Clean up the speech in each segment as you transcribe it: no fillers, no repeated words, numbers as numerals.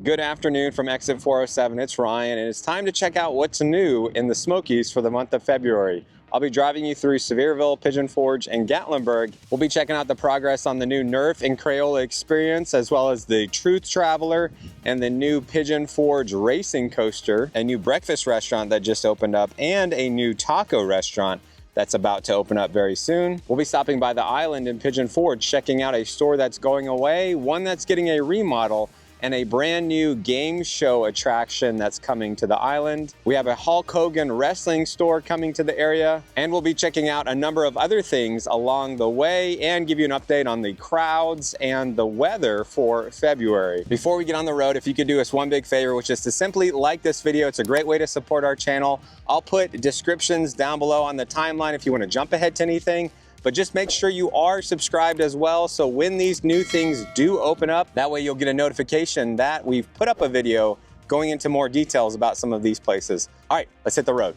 Good afternoon from Exit 407. It's Ryan, and it's time to check out what's new in the Smokies for the month of February. I'll be driving you through Sevierville, Pigeon Forge, and Gatlinburg. We'll be checking out the progress on the new Nerf and Crayola experience, as well as the Truth Traveler and the new Pigeon Forge racing coaster, a new breakfast restaurant that just opened up, and a new taco restaurant that's about to open up very soon. We'll be stopping by the island in Pigeon Forge, checking out a store that's going away, one that's getting a remodel, and a brand new game show attraction that's coming to the island. We have a Hulk Hogan wrestling store coming to the area, and we'll be checking out a number of other things along the way and give you an update on the crowds and the weather for February. Before we get on the road, if you could do us one big favor, which is to simply like this video. It's a great way to support our channel. I'll put descriptions down below on the timeline if you want to jump ahead to anything. But just make sure you are subscribed as well, so when these new things do open up, that way you'll get a notification that we've put up a video going into more details about some of these places. All right, let's hit the road.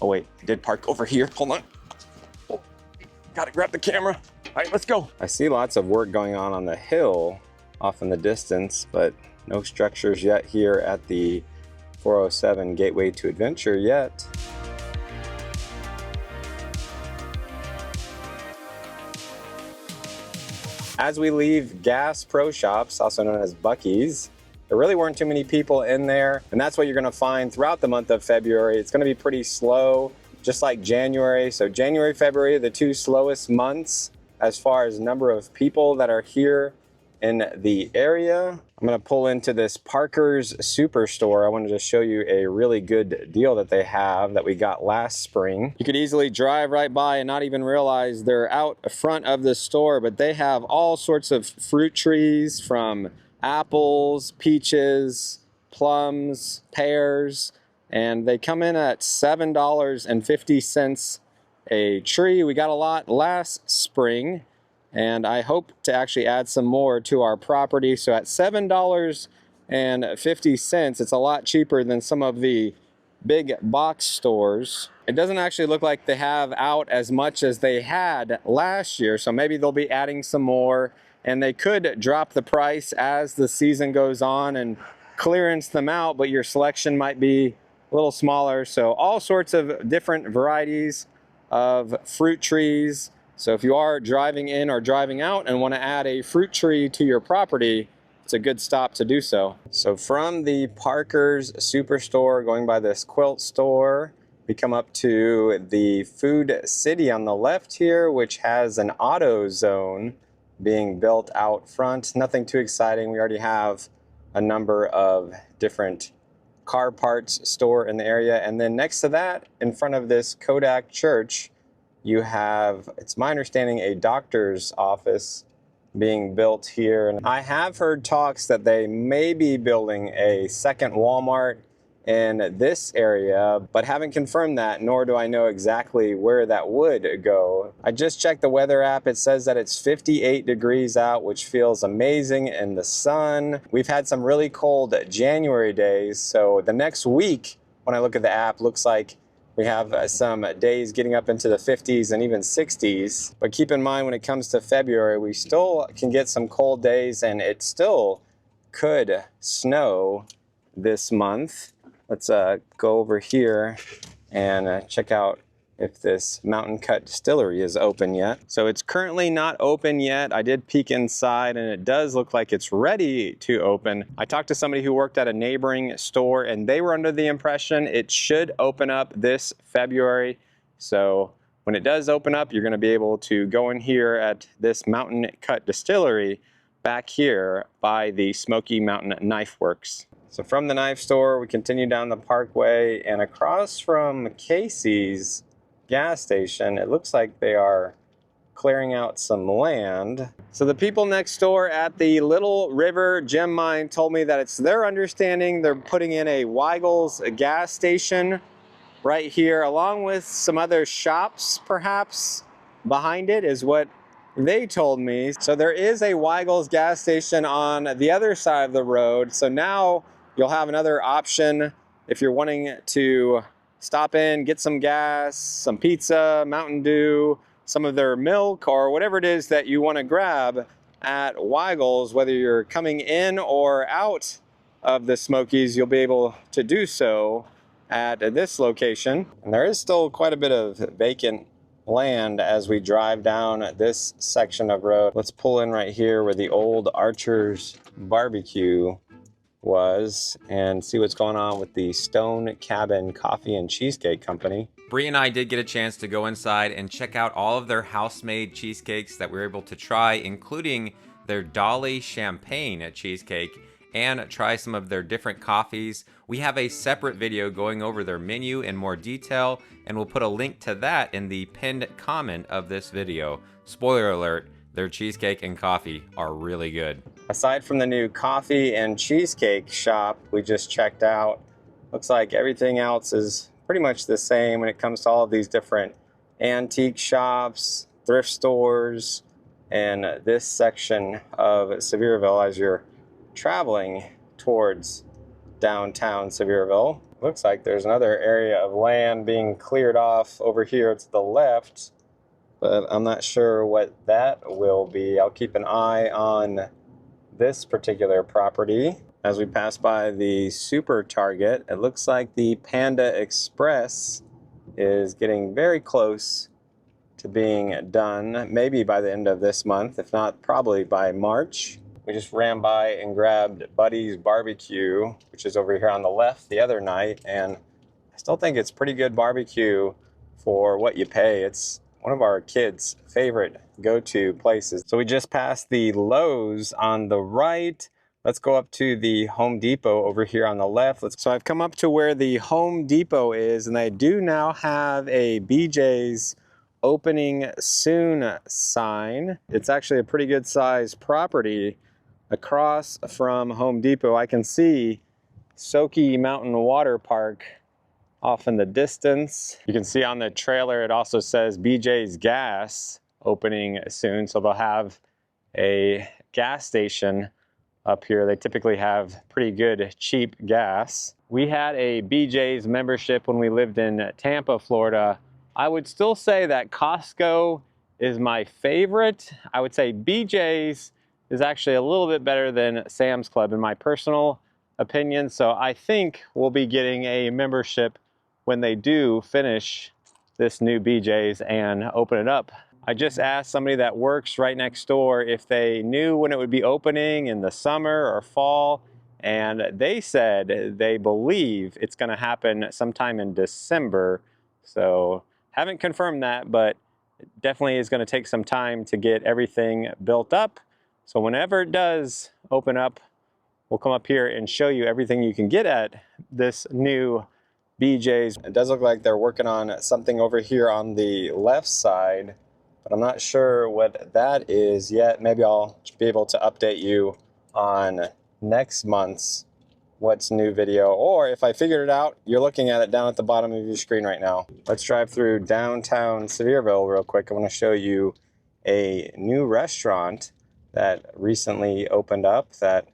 Oh wait, I did park over here, hold on. Oh, gotta grab the camera. All right, let's go. I see lots of work going on the hill off in the distance, but no structures yet here at the 407 Gateway to Adventure yet. As we leave Gas Pro Shops, also known as Buc-ee's, there really weren't too many people in there, and that's what you're gonna find throughout the month of February. It's gonna be pretty slow, just like January. So January, February, the two slowest months as far as number of people that are here in the area. I'm gonna pull into this Parker's Superstore. I wanted to show you a really good deal that they have that we got last spring. You could easily drive right by and not even realize they're out front of the store, but they have all sorts of fruit trees, from apples, peaches, plums, pears, and they come in at $7.50 a tree. We got a lot last spring, and I hope to actually add some more to our property. So at $7.50, it's a lot cheaper than some of the big box stores. It doesn't actually look like they have out as much as they had last year, so maybe they'll be adding some more, and they could drop the price as the season goes on and clearance them out, but your selection might be a little smaller. So all sorts of different varieties of fruit trees. So if you are driving in or driving out and want to add a fruit tree to your property, it's a good stop to do so. So from the Parker's Superstore, going by this quilt store, we come up to the Food City on the left here, which has an auto zone being built out front. Nothing too exciting. We already have a number of different car parts store in the area. And then next to that, in front of this Kodak Church, you have, it's my understanding, a doctor's office being built here. And I have heard talks that they may be building a second Walmart in this area, but haven't confirmed that, nor do I know exactly where that would go. I just checked the weather app. It says that it's 58 degrees out, which feels amazing in the sun. We've had some really cold January days, so the next week, when I look at the app, looks like we have some days getting up into the 50s and even 60s. But keep in mind, when it comes to February, we still can get some cold days, and it still could snow this month. Let's go over here and check out if this Cut Distillery is open yet. So it's currently not open yet. I did peek inside, and it does look like it's ready to open. I talked to somebody who worked at a neighboring store, and they were under the impression it should open up this February. So when it does open up, you're gonna be able to go in here at this Cut Distillery back here by the Smoky Mountain Knife Works. So from the knife store, we continue down the parkway, and across from Casey's gas station, it looks like they are clearing out some land. So the people next door at the Little River Gem Mine told me that it's their understanding they're putting in a Weigel's gas station right here, along with some other shops perhaps behind it, is what they told me. So there is a Weigel's gas station on the other side of the road. So now you'll have another option if you're wanting to stop in, get some gas, some pizza, Mountain Dew, some of their milk, or whatever it is that you want to grab at Weigel's, whether you're coming in or out of the Smokies, you'll be able to do so at this location. And there is still quite a bit of vacant land as we drive down this section of road. Let's pull in right here where the old Archer's Barbecue was and see what's going on with the Stone Cabin Coffee and Cheesecake Company. Bree and I did get a chance to go inside and check out all of their house-made cheesecakes that we were able to try, including their Dolly Champagne cheesecake, and try some of their different coffees. We have a separate video going over their menu in more detail, and we'll put a link to that in the pinned comment of this video. Spoiler alert, their cheesecake and coffee are really good. Aside from the new coffee and cheesecake shop we just checked out, looks like everything else is pretty much the same when it comes to all of these different antique shops, thrift stores, and this section of Sevierville as you're traveling towards downtown Sevierville. Looks like there's another area of land being cleared off over here to the left, but I'm not sure what that will be. I'll keep an eye on this particular property. As we pass by the Super Target, it looks like the Panda Express is getting very close to being done, maybe by the end of this month, if not probably by March. We just ran by and grabbed Buddy's Barbecue, which is over here on the left, the other night, and I still think it's pretty good barbecue for what you pay. It's one of our kids' favorite go-to places. So we just passed the Lowe's on the right. Let's go up to the Home Depot over here on the left. So I've come up to where the Home Depot is, and they do now have a BJ's opening soon sign. It's actually a pretty good sized property. Across from Home Depot, I can see Soaky Mountain Water Park off in the distance. You can see on the trailer, it also says BJ's Gas opening soon. So they'll have a gas station up here. They typically have pretty good, cheap gas. We had a BJ's membership when we lived in Tampa, Florida. I would still say that Costco is my favorite. I would say BJ's is actually a little bit better than Sam's Club in my personal opinion. So I think we'll be getting a membership when they do finish this new BJ's and open it up. I just asked somebody that works right next door if they knew when it would be opening in the summer or fall, and they said they believe it's going to happen sometime in December. So haven't confirmed that, but it definitely is going to take some time to get everything built up. So whenever it does open up, we'll come up here and show you everything you can get at this new BJ's. It does look like they're working on something over here on the left side, but I'm not sure what that is yet. Maybe I'll be able to update you on next month's What's New video, or if I figured it out, you're looking at it down at the bottom of your screen right now. Let's drive through downtown Sevierville real quick. I want to show you a new restaurant that recently opened up that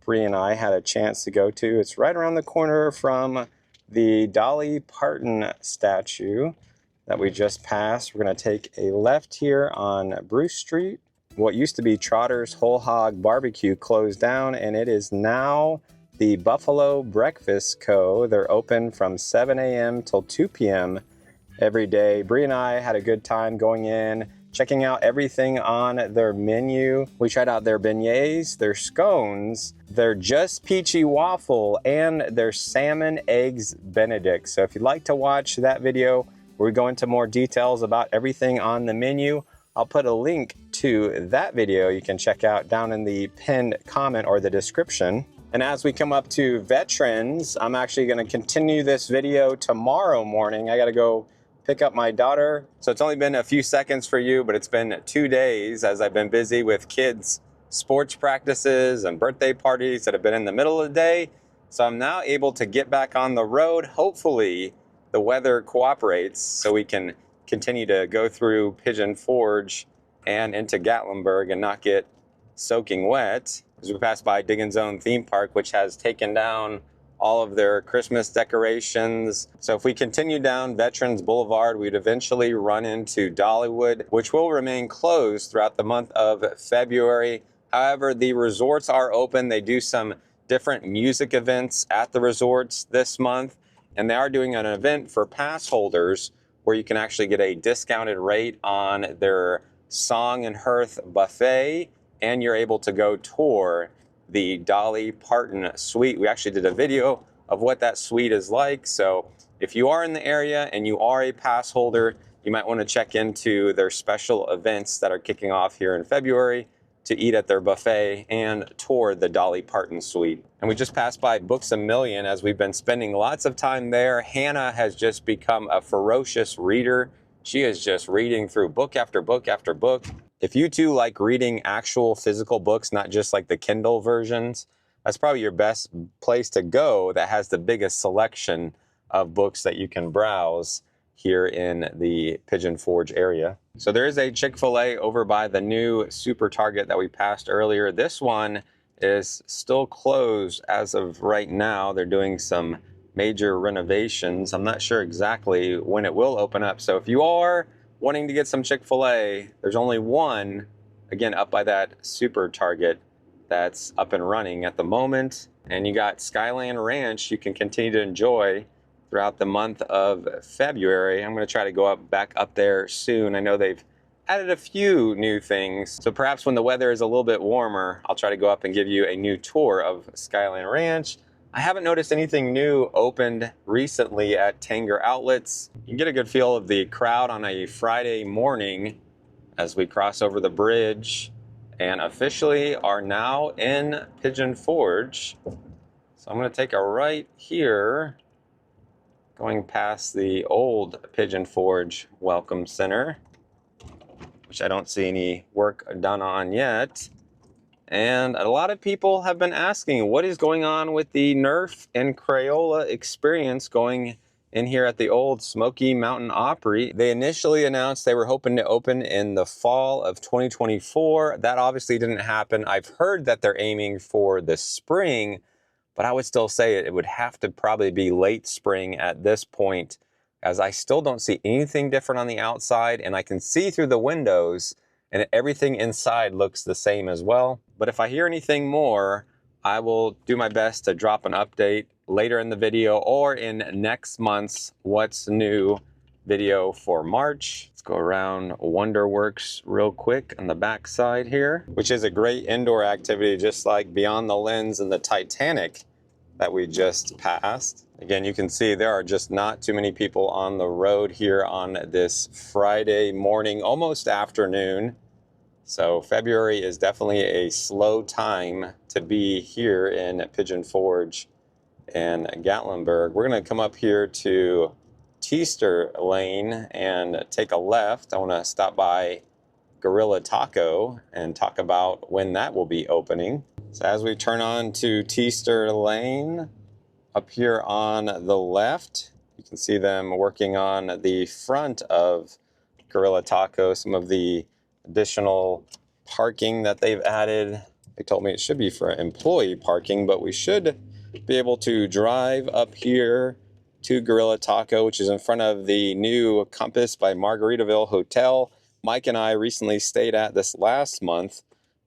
Bree and I had a chance to go to. It's right around the corner from the Dolly Parton statue that we just passed. We're going to take a left here on Bruce Street. What used to be Trotter's Whole Hog Barbecue closed down, and it is now the Buffalo Breakfast Co. They're open from 7 a.m. till 2 p.m. every day. Bree and I had a good time going in, checking out everything on their menu. We tried out their beignets, their scones, their Just Peachy Waffle, and their Salmon Eggs Benedict. So if you'd like to watch that video where we go into more details about everything on the menu, I'll put a link to that video you can check out down in the pinned comment or the description. And as we come up to Veterans, I'm actually going to continue this video tomorrow morning. I got to go pick up my daughter. So it's only been a few seconds for you, but it's been 2 days as I've been busy with kids' sports practices and birthday parties that have been in the middle of the day. So I'm now able to get back on the road. Hopefully the weather cooperates so we can continue to go through Pigeon Forge and into Gatlinburg and not get soaking wet. As we pass by Diggins' Own Theme Park, which has taken down all of their Christmas decorations. So if we continue down Veterans Boulevard, we'd eventually run into Dollywood, which will remain closed throughout the month of February. However, the resorts are open. They do some different music events at the resorts this month. And they are doing an event for pass holders where you can actually get a discounted rate on their Song and Hearth buffet, and you're able to go tour the Dolly Parton suite. We actually did a video of what that suite is like. So if you are in the area and you are a pass holder, you might want to check into their special events that are kicking off here in February to eat at their buffet and tour the Dolly Parton suite. And we just passed by Books A Million as we've been spending lots of time there. Hannah has just become a ferocious reader. She is just reading through book after book after book. If you too like reading actual physical books, not just like the Kindle versions, that's probably your best place to go that has the biggest selection of books that you can browse here in the Pigeon Forge area. So there is a Chick-fil-A over by the new Super Target that we passed earlier. This one is still closed as of right now. They're doing some major renovations. I'm not sure exactly when it will open up. So if you are wanting to get some Chick-fil-A, there's only one, again, up by that Super Target that's up and running at the moment. And you got SkyLand Ranch you can continue to enjoy throughout the month of February. I'm going to try to go back up there soon. I know they've added a few new things. So perhaps when the weather is a little bit warmer, I'll try to go up and give you a new tour of SkyLand Ranch. I haven't noticed anything new opened recently at Tanger Outlets. You can get a good feel of the crowd on a Friday morning as we cross over the bridge and officially are now in Pigeon Forge. So I'm going to take a right here, going past the old Pigeon Forge Welcome Center, which I don't see any work done on yet. And a lot of people have been asking what is going on with the Nerf and Crayola experience going in here at the old Smoky Mountain Opry. They initially announced they were hoping to open in the fall of 2024. That obviously didn't happen. I've heard that they're aiming for the spring, but I would still say it would have to probably be late spring at this point, as I still don't see anything different on the outside, and I can see through the windows and everything inside looks the same as well. But if I hear anything more, I will do my best to drop an update later in the video or in next month's What's New video for March. Let's go around Wonderworks real quick on the back side here, which is a great indoor activity, just like Beyond the Lens and the Titanic that we just passed. Again, you can see there are just not too many people on the road here on this Friday morning, almost afternoon. So February is definitely a slow time to be here in Pigeon Forge and Gatlinburg. We're gonna come up here to Teaster Lane and take a left. I wanna stop by Gorilla Taco and talk about when that will be opening. So as we turn on to Teaster Lane, up here on the left, you can see them working on the front of Gorilla Taco, some of the additional parking that they've added. They told me it should be for employee parking, but we should be able to drive up here to Gorilla Taco, which is in front of the new Compass by Margaritaville Hotel. Mike and I recently stayed at this last month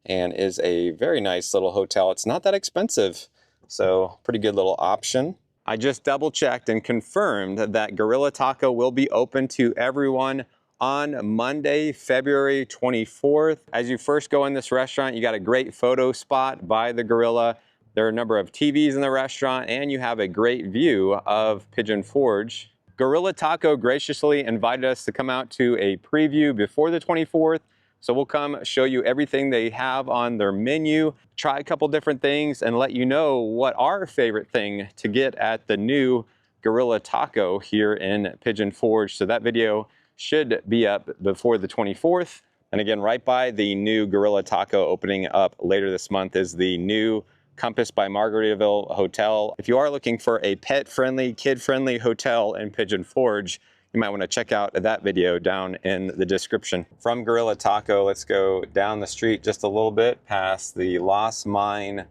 and is a very nice little hotel. It's not that expensive, so pretty good little option. I just double checked and confirmed that Gorilla Taco will be open to everyone on Monday, February 24th. As you first go in this restaurant, you got a great photo spot by the Gorilla. There are a number of TVs in the restaurant, and you have a great view of Pigeon Forge. Gorilla Taco graciously invited us to come out to a preview before the 24th. So we'll come show you everything they have on their menu, try a couple different things, and let you know what our favorite thing to get at the new Gorilla Taco here in Pigeon Forge. So that video should be up before the 24th. And again, right by the new Gorilla Taco opening up later this month is the new Compass by Margaritaville Hotel. If you are looking for a pet-friendly, kid-friendly hotel in Pigeon Forge, you might want to check out that video down in the description. From Gorilla Taco, let's go down the street just a little bit past the Lost Mine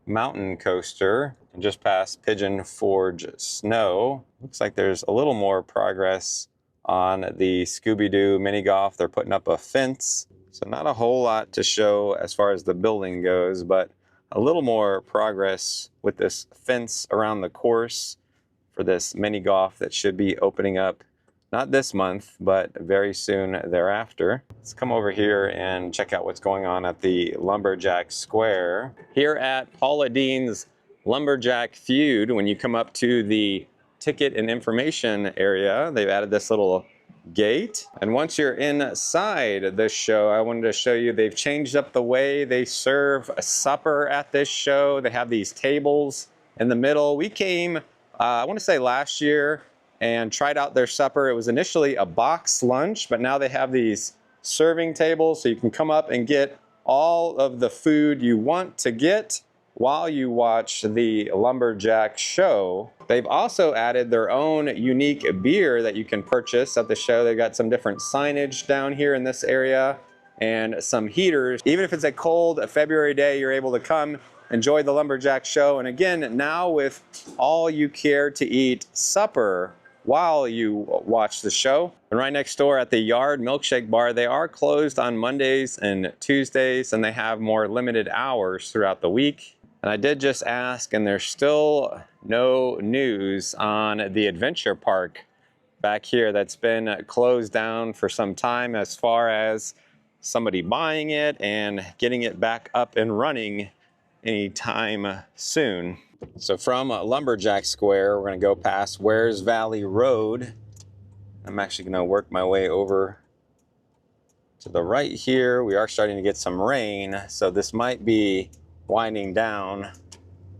Mountain Coaster and just past Pigeon Forge Snow. Looks like there's a little more progress on the Scooby-Doo mini golf. They're putting up a fence, so not a whole lot to show as far as the building goes, but a little more progress with this fence around the course for this mini golf that should be opening up not this month, but very soon thereafter. Let's come over here and check out what's going on at the Lumberjack Square. Here at Paula Dean's Lumberjack Feud, when you come up to the ticket and information area, they've added this little gate. And once you're inside this show, I wanted to show you they've changed up the way they serve a supper at this show. They have these tables in the middle. We came, I want to say last year, and tried out their supper. It was initially a box lunch, but now they have these serving tables so you can come up and get all of the food you want to get while you watch the Lumberjack show. They've also added their own unique beer that you can purchase at the show. They've got some different signage down here in this area and some heaters. Even if it's a cold February day, you're able to come enjoy the Lumberjack show. And again, now with all you care to eat supper while you watch the show. And right next door at the Yard Milkshake Bar, they are closed on Mondays and Tuesdays, and they have more limited hours throughout the week. And I did just ask, and there's still no news on the adventure park back here that's been closed down for some time as far as somebody buying it and getting it back up and running anytime soon. So from Lumberjack Square, we're going to go past Wares Valley Road. I'm actually going to work my way over to the right here. We are starting to get some rain, so this might be winding down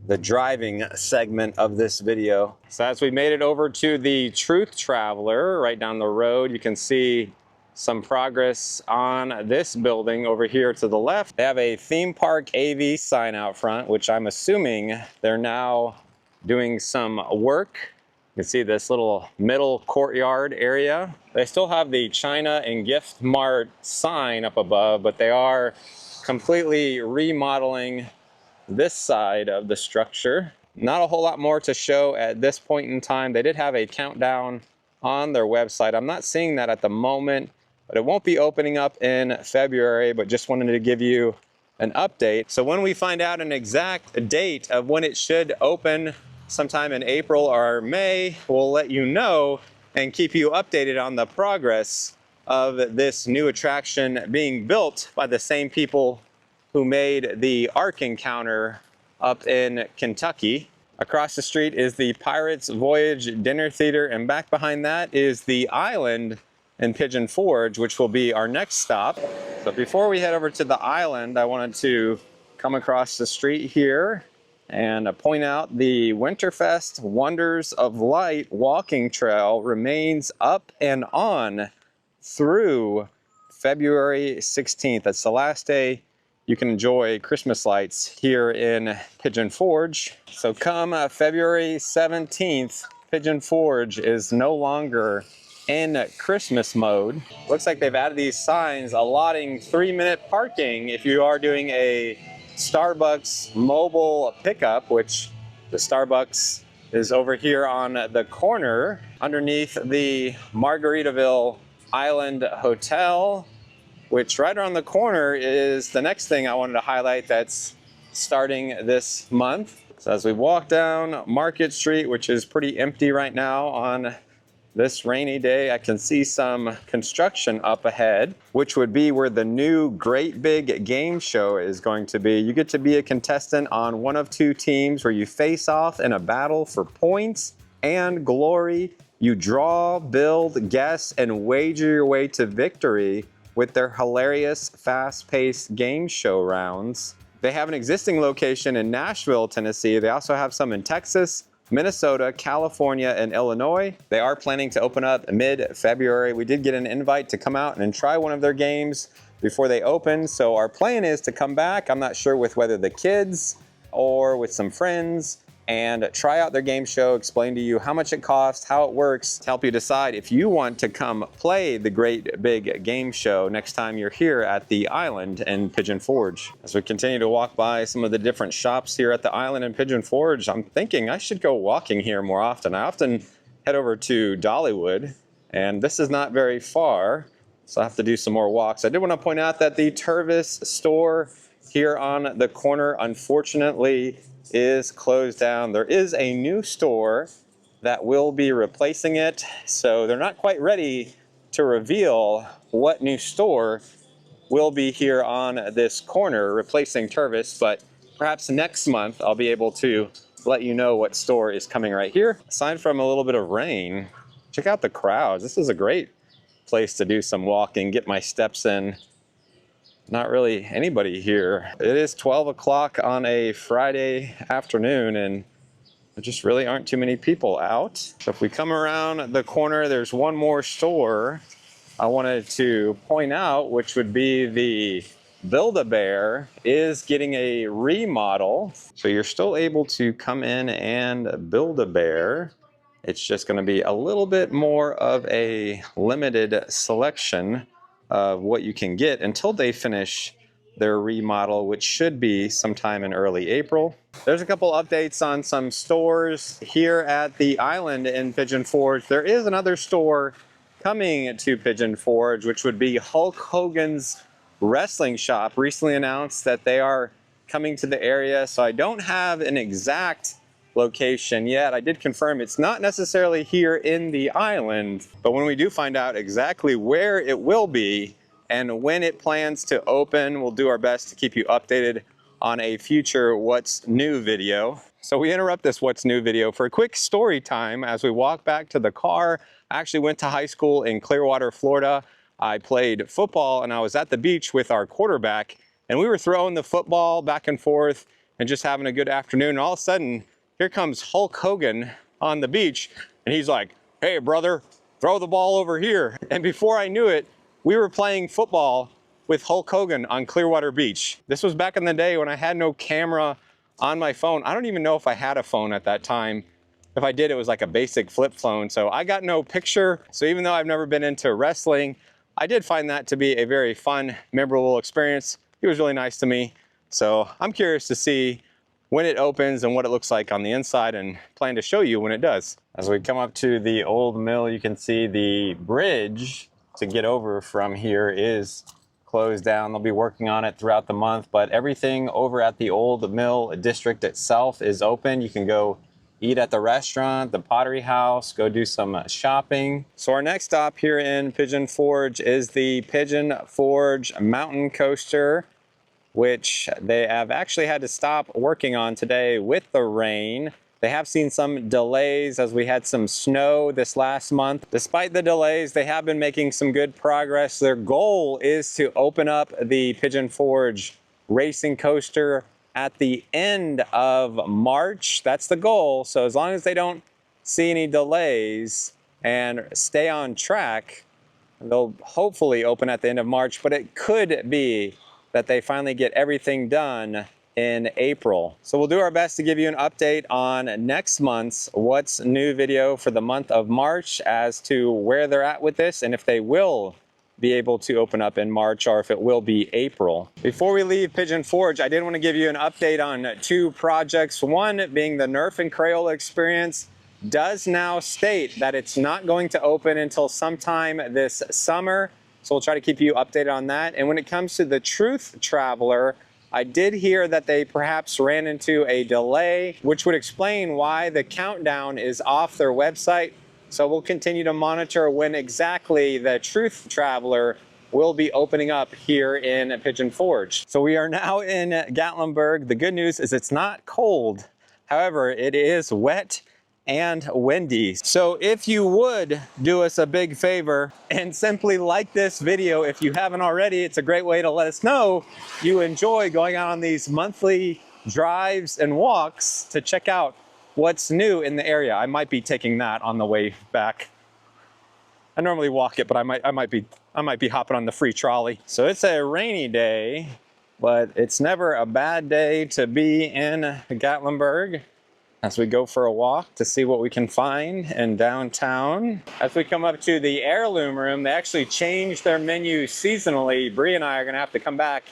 the driving segment of this video. So as we made it over to the Truth Traveler right down the road, you can see some progress on this building over here to the left. They have a theme park AV sign out front, which I'm assuming they're now doing some work. You can see this little middle courtyard area. They still have the China and Gift Mart sign up above, but they are completely remodeling this side of the structure. Not a whole lot more to show at this point in time. They did have a countdown on their website. I'm not seeing that at the moment, but it won't be opening up in February, but just wanted to give you an update. So when we find out an exact date of when it should open, sometime in April or May, we'll let you know and keep you updated on the progress of this new attraction being built by the same people who made the Ark Encounter up in Kentucky. Across the street is the Pirates Voyage Dinner Theater, and back behind that is the Island in Pigeon Forge, which will be our next stop. So before we head over to the Island, I wanted to come across the street here and point out the Winterfest Wonders of Light walking trail remains up and on through February 16th. That's the last day you can enjoy Christmas lights here in Pigeon Forge. So come February 17th, Pigeon Forge is no longer in Christmas mode. Looks like they've added these signs allotting 3-minute parking if you are doing a Starbucks mobile pickup, which the Starbucks is over here on the corner underneath the Margaritaville Island Hotel, which right around the corner is the next thing I wanted to highlight that's starting this month. So as we walk down Market Street, which is pretty empty right now on this rainy day, I can see some construction up ahead, which would be where the new Great Big Game Show is going to be. You get to be a contestant on one of 2 teams where you face off in a battle for points and glory. You draw, build, guess, and wager your way to victory with their hilarious, fast-paced game show rounds. They have an existing location in Nashville, Tennessee. They also have some in Texas, Minnesota, California, and Illinois. They are planning to open up mid-February. We did get an invite to come out and try one of their games before they open, so our plan is to come back. I'm not sure with whether the kids or with some friends, and try out their game show, explain to you how much it costs, how it works, to help you decide if you want to come play the Great Big Game Show next time you're here at the Island in Pigeon Forge. As we continue to walk by some of the different shops here at the Island in Pigeon Forge, I'm thinking I should go walking here more often. I often head over to Dollywood, and this is not very far, so I have to do some more walks. I did want to point out that the Tervis store here on the corner, unfortunately, is closed down. There is a new store that will be replacing it, so they're not quite ready to reveal what new store will be here on this corner replacing Tervis, but perhaps next month I'll be able to let you know what store is coming right here. Aside from a little bit of rain, check out the crowds. This is a great place to do some walking, get my steps in. Not really anybody here. It is 12 o'clock on a Friday afternoon and there just really aren't too many people out. So if we come around the corner, there's one more store I wanted to point out, which would be the Build-A-Bear is getting a remodel. So you're still able to come in and Build-A-Bear. It's just going to be a little bit more of a limited selection of what you can get until they finish their remodel, which should be sometime in early April. There's a couple updates on some stores here at the island in Pigeon Forge. There is another store coming to Pigeon Forge, which would be Hulk Hogan's wrestling shop. Recently announced that they are coming to the area, so I don't have an exact location yet. I did confirm it's not necessarily here in the island, but when we do find out exactly where it will be and when it plans to open, we'll do our best to keep you updated on a future What's New video. So we interrupt this What's New video for a quick story time as we walk back to the car. I actually went to high school in Clearwater, Florida. I played football and I was at the beach with our quarterback and we were throwing the football back and forth and just having a good afternoon. And all of a sudden, here comes Hulk Hogan on the beach and he's like, "Hey brother, throw the ball over here." And before I knew it, we were playing football with Hulk Hogan on Clearwater Beach. This was back in the day when I had no camera on my phone. I don't even know if I had a phone at that time. If I did, it was like a basic flip phone. So I got no picture. So even though I've never been into wrestling, I did find that to be a very fun, memorable experience. He was really nice to me. So I'm curious to see when it opens and what it looks like on the inside and plan to show you when it does. As we come up to the old mill, you can see the bridge to get over from here is closed down. They'll be working on it throughout the month, but everything over at the old mill district itself is open. You can go eat at the restaurant, the pottery house, go do some shopping. So our next stop here in Pigeon Forge is the Pigeon Forge Mountain Coaster, which they have actually had to stop working on today with the rain. They have seen some delays as we had some snow this last month. Despite the delays, they have been making some good progress. Their goal is to open up the Pigeon Forge Racing Coaster at the end of March. That's the goal. So as long as they don't see any delays and stay on track, they'll hopefully open at the end of March, but it could be that they finally get everything done in April. So we'll do our best to give you an update on next month's What's New video for the month of March as to where they're at with this and if they will be able to open up in March or if it will be April. Before we leave Pigeon Forge, I did want to give you an update on two projects. One being the Nerf and Crayola experience does now state that it's not going to open until sometime this summer. So we'll try to keep you updated on that. And when it comes to the Truth Traveler, I did hear that they perhaps ran into a delay, which would explain why the countdown is off their website. So we'll continue to monitor when exactly the Truth Traveler will be opening up here in Pigeon Forge. So we are now in Gatlinburg. The good news is it's not cold. However, it is wet and windy. So if you would do us a big favor and simply like this video, if you haven't already, it's a great way to let us know you enjoy going out on these monthly drives and walks to check out what's new in the area. I might be taking that on the way back. I normally walk it, but I might be hopping on the free trolley. So it's a rainy day, but it's never a bad day to be in Gatlinburg as we go for a walk to see what we can find in downtown. As we come up to the heirloom room, they actually changed their menu seasonally. Bree and I are gonna have to come back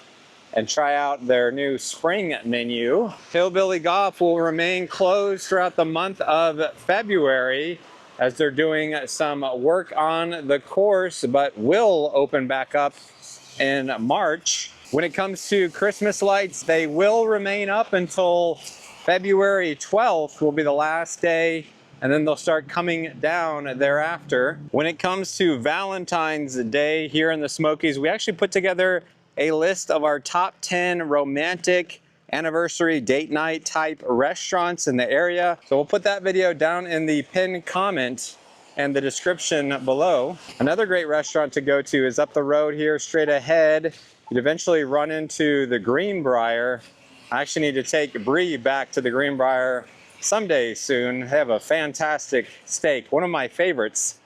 and try out their new spring menu. Hillbilly Golf will remain closed throughout the month of February as they're doing some work on the course, but will open back up in March. When it comes to Christmas lights, they will remain up until February 12th will be the last day, and then they'll start coming down thereafter. When it comes to Valentine's Day here in the Smokies, we actually put together a list of our top 10 romantic anniversary date night type restaurants in the area. So we'll put that video down in the pinned comment and the description below. Another great restaurant to go to is up the road here, straight ahead. You'd eventually run into the Greenbrier. I actually need to take Bree back to the Greenbrier someday soon. They have a fantastic steak, one of my favorites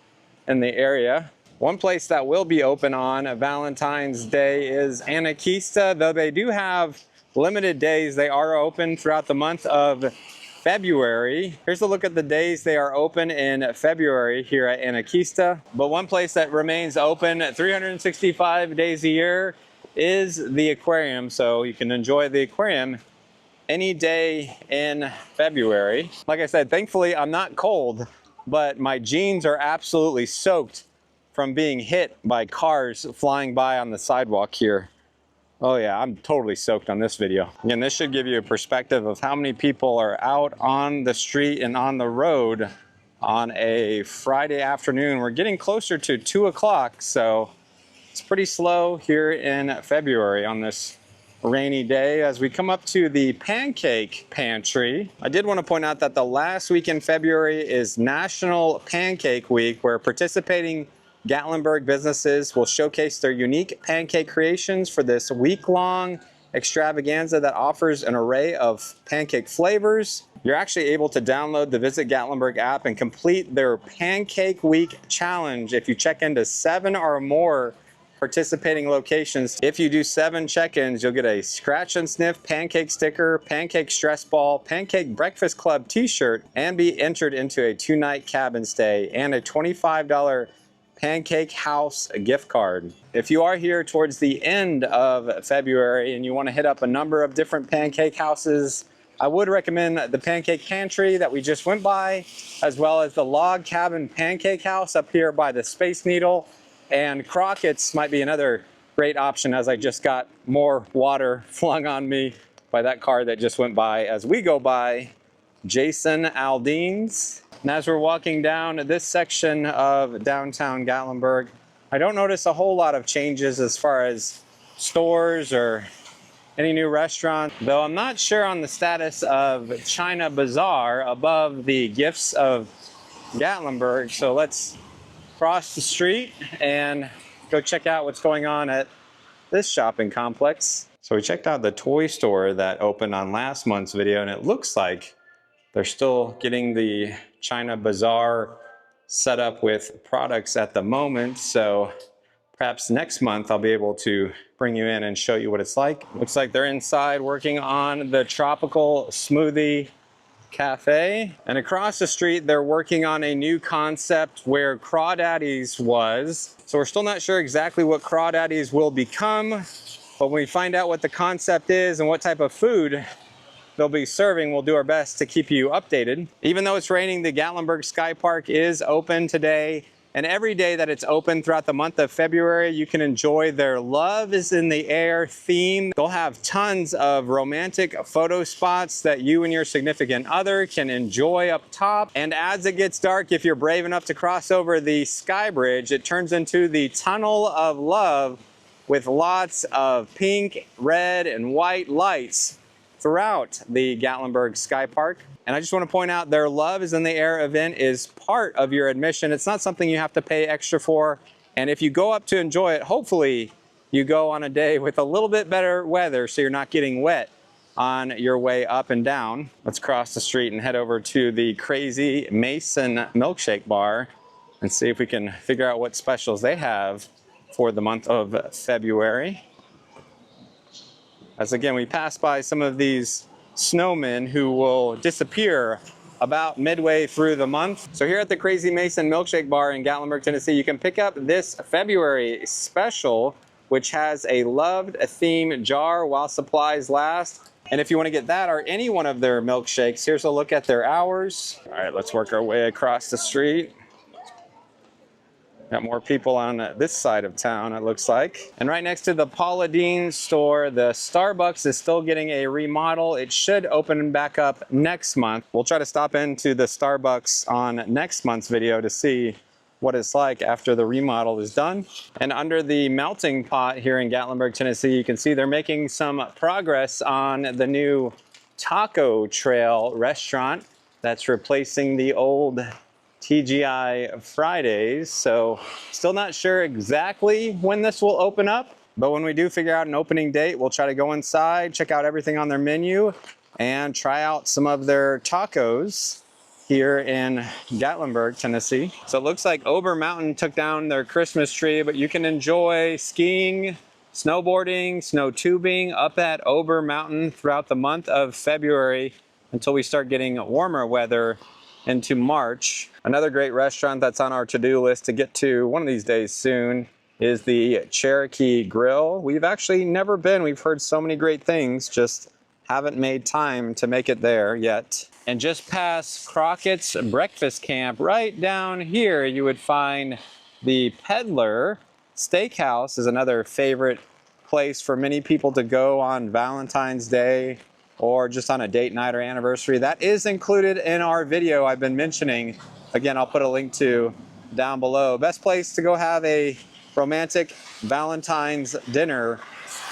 in the area. One place that will be open on Valentine's Day is Anakeesta, though they do have limited days. They are open throughout the month of February. Here's a look at the days they are open in February here at Anakeesta. But one place that remains open 365 days a year is the aquarium, so you can enjoy the aquarium any day in February. Like I said, thankfully I'm not cold, but my jeans are absolutely soaked from being hit by cars flying by on the sidewalk here. Oh yeah, I'm totally soaked on this video. Again, this should give you a perspective of how many people are out on the street and on the road on a Friday afternoon. We're getting closer to 2 o'clock, so it's pretty slow here in February on this rainy day. As we come up to the Pancake Pantry, I did want to point out that the last week in February is National Pancake Week, where participating Gatlinburg businesses will showcase their unique pancake creations for this week-long extravaganza that offers an array of pancake flavors. You're actually able to download the Visit Gatlinburg app and complete their Pancake Week challenge if you check into 7 or more participating locations. If you do 7 check-ins, you'll get a scratch and sniff pancake sticker, pancake stress ball, pancake breakfast club t-shirt, and be entered into a 2-night cabin stay and a $25 Pancake House gift card. If you are here towards the end of February and you want to hit up a number of different pancake houses, I would recommend the Pancake Pantry that we just went by, as well as the Log Cabin Pancake House up here by the Space Needle. And Crockett's might be another great option, as I just got more water flung on me by that car that just went by as we go by Jason Aldean's. And as we're walking down this section of downtown Gatlinburg, I don't notice a whole lot of changes as far as stores or any new restaurant, though I'm not sure on the status of China Bazaar above the Gifts of Gatlinburg. So let's cross the street and go check out what's going on at this shopping complex. So we checked out the toy store that opened on last month's video, and it looks like they're still getting the China Bazaar set up with products at the moment. So perhaps next month I'll be able to bring you in and show you what it's like. Looks like they're inside working on the tropical smoothie cafe, and across the street they're working on a new concept where Crawdaddy's was. So we're still not sure exactly what Crawdaddy's will become, but when we find out what the concept is and what type of food they'll be serving, we'll do our best to keep you updated. Even though it's raining, the Gatlinburg SkyPark is open today, and every day that it's open throughout the month of February, you can enjoy their Love is in the Air theme. They'll have tons of romantic photo spots that you and your significant other can enjoy up top. And as it gets dark, if you're brave enough to cross over the Sky Bridge, it turns into the Tunnel of Love with lots of pink, red, and white lights throughout the Gatlinburg SkyPark. And I just want to point out their Love is in the Air event is part of your admission. It's not something you have to pay extra for. And if you go up to enjoy it, hopefully you go on a day with a little bit better weather so you're not getting wet on your way up and down. Let's cross the street and head over to the Crazy Mason Milkshake Bar and see if we can figure out what specials they have for the month of February. As again, we pass by some of these snowmen who will disappear about midway through the month. So here at the Crazy Mason Milkshake Bar in Gatlinburg, Tennessee, you can pick up this February special, which has a loved theme jar while supplies last. And if you want to get that or any one of their milkshakes, here's a look at their hours. All right, let's work our way across the street. Got more people on this side of town, it looks like. And right next to the Paula Deen store, the Starbucks is still getting a remodel. It should open back up next month. We'll try to stop into the Starbucks on next month's video to see what it's like after the remodel is done. And under the melting pot here in Gatlinburg, Tennessee, you can see they're making some progress on the new Taco Trail restaurant that's replacing the old TGI Fridays. So still not sure exactly when this will open up, but when we do figure out an opening date, we'll try to go inside, check out everything on their menu, and try out some of their tacos here in Gatlinburg, Tennessee. So it looks like Ober Mountain took down their Christmas tree, but you can enjoy skiing, snowboarding, snow tubing up at Ober Mountain throughout the month of February until we start getting warmer weather into March. Another great restaurant that's on our to-do list to get to one of these days soon is the Cherokee Grill. We've actually never been. We've heard so many great things, just haven't made time to make it there yet. And just past Crockett's Breakfast Camp, right down here, you would find the Peddler Steakhouse is another favorite place for many people to go on Valentine's Day or just on a date night or anniversary. That is included in our video I've been mentioning. Again, I'll put a link to down below. Best place to go have a romantic Valentine's dinner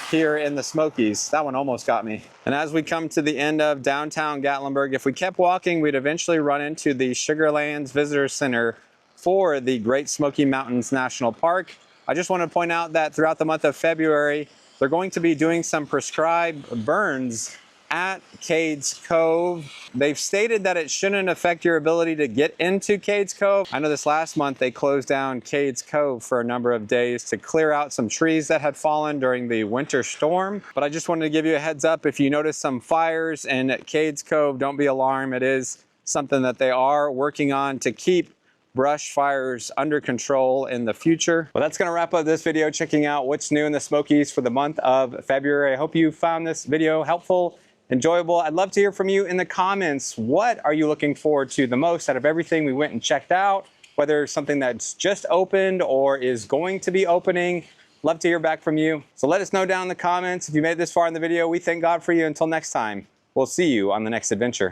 here in the Smokies. That one almost got me. And as we come to the end of downtown Gatlinburg, if we kept walking, we'd eventually run into the Sugarlands Visitor Center for the Great Smoky Mountains National Park. I just want to point out that throughout the month of February, they're going to be doing some prescribed burns at Cades Cove. They've stated that it shouldn't affect your ability to get into Cades Cove. I know this last month they closed down Cades Cove for a number of days to clear out some trees that had fallen during the winter storm. But I just wanted to give you a heads up, if you notice some fires in Cades Cove, don't be alarmed. It is something that they are working on to keep brush fires under control in the future. Well, that's gonna wrap up this video checking out what's new in the Smokies for the month of February. I hope you found this video helpful, enjoyable. I'd love to hear from you in the comments. What are you looking forward to the most out of everything we went and checked out? Whether something that's just opened or is going to be opening. Love to hear back from you. So let us know down in the comments. If you made it this far in the video, we thank God for you. Until next time, we'll see you on the next adventure.